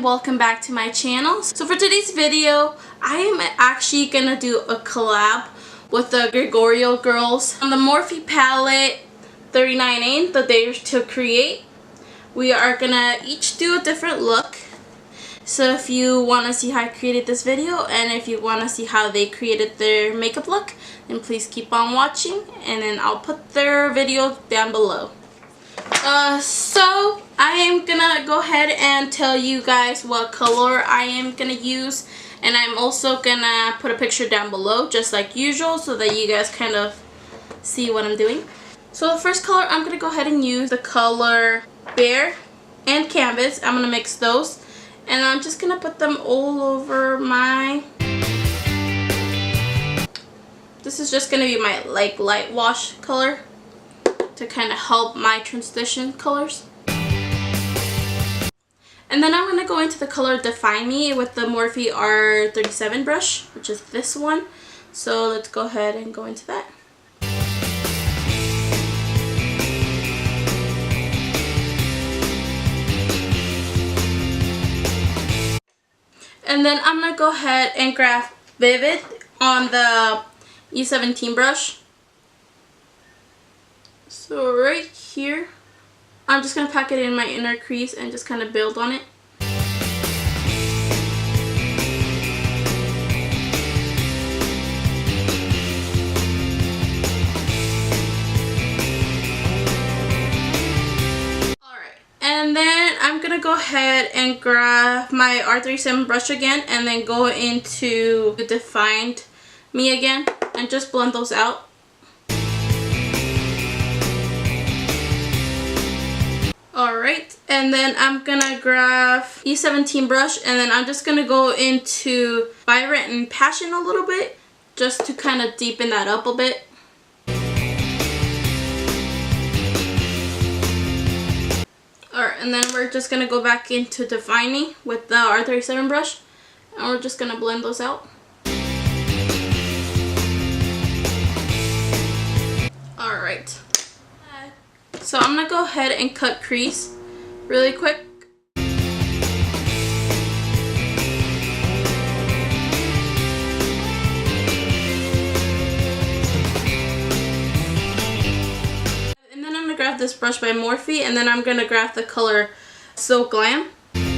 and welcome back to my channel. So for today's video, I am actually gonna do a collab with the Gregoriogirls on the Morphe palette 39A that they to create. We are gonna each do a different look. So if you want to see how I created this video and if you want to see how they created their makeup look, then please keep on watching, and then I'll put their video down below. So I am gonna go ahead and tell you guys what color I am gonna use, and I'm also gonna put a picture down below just like usual so that you guys kind of see what I'm doing. So the first color I'm gonna go ahead and use the color Bear and Canvas. I'm gonna mix those, and I'm just gonna put them all over my... This is just gonna be my like light wash color to kind of help my transition colors. And then I'm going to go into the color Define Me with the Morphe R37 brush, which is this one. So let's go ahead and go into that. And then I'm going to go ahead and grab Vivid on the E17 brush. So right here, I'm just going to pack it in my inner crease and just kind of build on it. Alright, and then I'm going to go ahead and grab my R37 brush again and then go into Define Me again and just blend those out. Alright, and then I'm gonna grab E17 brush, and then I'm just gonna go into Vibrant and Passion a little bit just to kind of deepen that up a bit. Alright, and then we're just gonna go back into Define Me with the R37 brush, and we're just gonna blend those out. Alright. So I'm going to go ahead and cut crease really quick. And then I'm going to grab this brush by Morphe, and then I'm going to grab the color So Glam. Then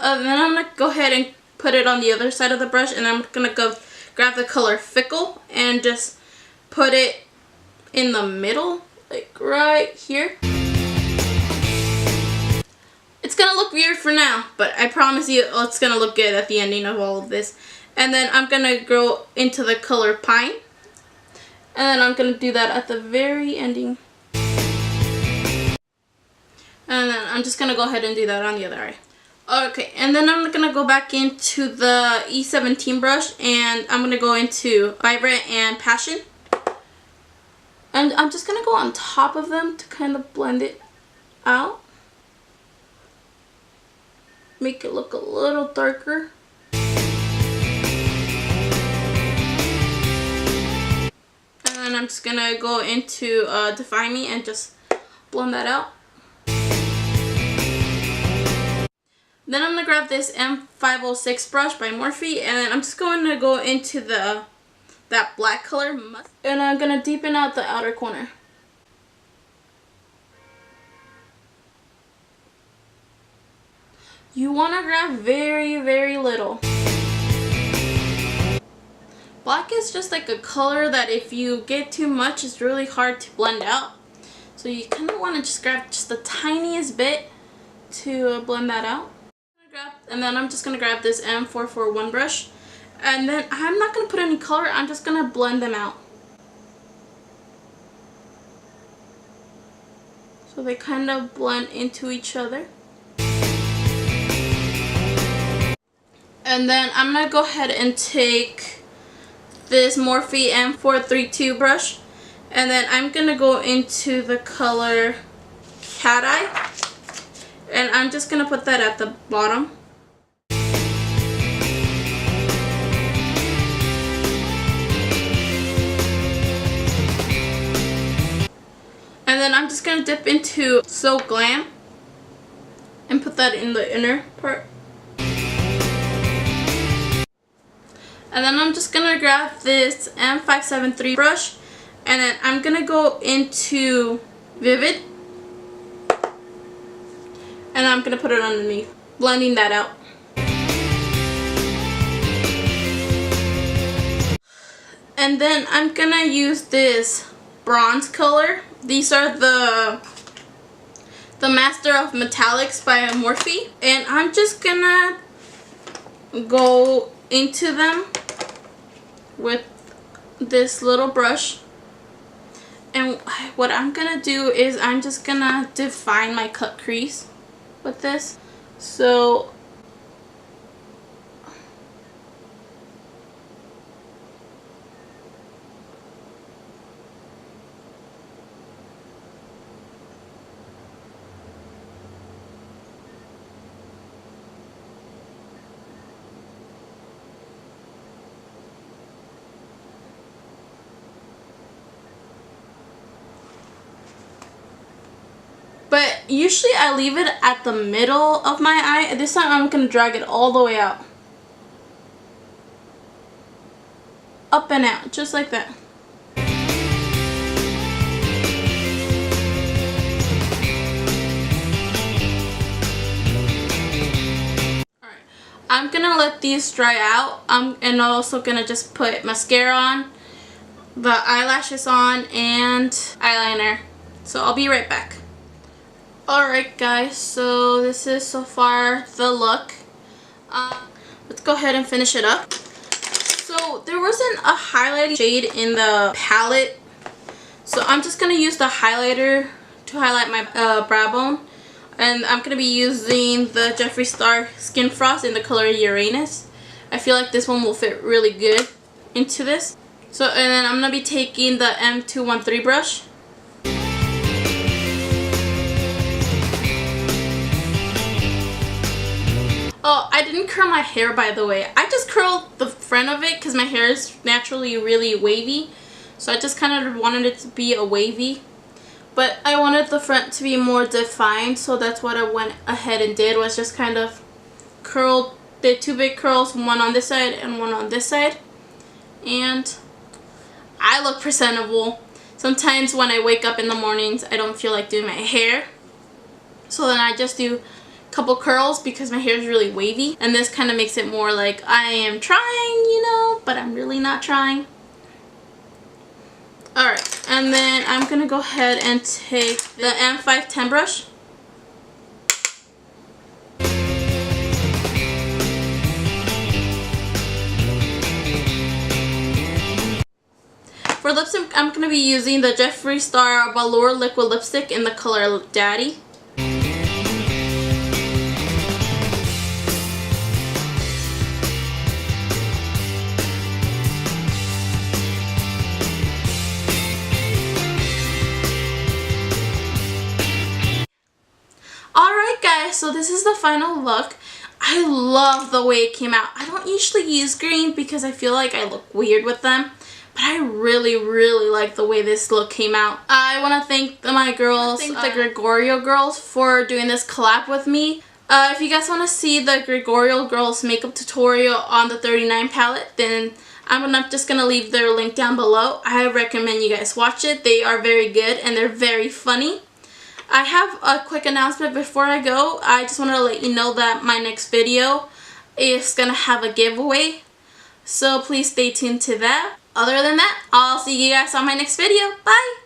I'm going to go ahead and put it on the other side of the brush, and I'm going to go grab the color Fickle and just put it in the middle, like right here. It's gonna look weird for now, but I promise you it's gonna look good at the ending of all of this. And then I'm gonna go into the color Pine, and then I'm gonna do that at the very ending. And then I'm just gonna go ahead and do that on the other eye. Okay, and then I'm gonna go back into the E17 brush, and I'm gonna go into Vibrant and Passion. And I'm just going to go on top of them to kind of blend it out. Make it look a little darker. And then I'm just going to go into Define Me and just blend that out. Then I'm going to grab this M506 brush by Morphe, and then I'm just going to go into that black color, and I'm gonna deepen out the outer corner. You wanna grab very, very little. Black is just like a color that if you get too much, it's really hard to blend out. So you kind of want to just grab just the tiniest bit to blend that out. And then I'm just gonna grab this M441 brush. And then I'm not going to put any color, I'm just going to blend them out. So they kind of blend into each other. And then I'm going to go ahead and take this Morphe M432 brush. And then I'm going to go into the color Cat Eye. And I'm just going to put that at the bottom. And then I'm just going to dip into So Glam. and put that in the inner part. And then I'm just going to grab this M573 brush, and then I'm going to go into Vivid, and I'm going to put it underneath, blending that out. And then I'm going to use this bronze color. These are the Master of Metallics by Morphe, and I'm just going to go into them with this little brush. And what I'm gonna do is I'm just gonna define my cut crease with this. So but usually I leave it at the middle of my eye. This time I'm going to drag it all the way out. Up and out, just like that. Alright, I'm going to let these dry out. And I'm also going to just put mascara on, the eyelashes on, and eyeliner. So I'll be right back. Alright guys, so this is so far the look. Let's go ahead and finish it up. So there wasn't a highlighting shade in the palette, so I'm just going to use the highlighter to highlight my brow bone. And I'm going to be using the Jeffreestar Skin Frost in the color Uranus. I feel like this one will fit really good into this. So, and then I'm going to be taking the M213 brush. Oh, I didn't curl my hair, by the way. I just curled the front of it because my hair is naturally really wavy. So I just kind of wanted it to be a wavy. But I wanted the front to be more defined, so that's what I went ahead and did, was just kind of curled, did two big curls, one on this side and one on this side. And I look presentable. Sometimes when I wake up in the mornings, I don't feel like doing my hair. So then I just do couple curls because my hair is really wavy, and this kind of makes it more like I am trying, you know, but I'm really not trying. Alright, and then I'm gonna go ahead and take the M510 brush. For lips, I'm gonna be using the Jeffreestar Velour liquid lipstick in the color Daddy. Alright guys, so this is the final look. I love the way it came out. I don't usually use green because I feel like I look weird with them, but I really like the way this look came out. I want to thank my girls, the Gregoriogirls, for doing this collab with me. If you guys want to see the Gregoriogirls makeup tutorial on the 39 palette, then I'm just going to leave their link down below. I recommend you guys watch it. They are very good and they're very funny. I have a quick announcement before I go. I just wanted to let you know that my next video is going to have a giveaway. So please stay tuned to that. Other than that, I'll see you guys on my next video. Bye!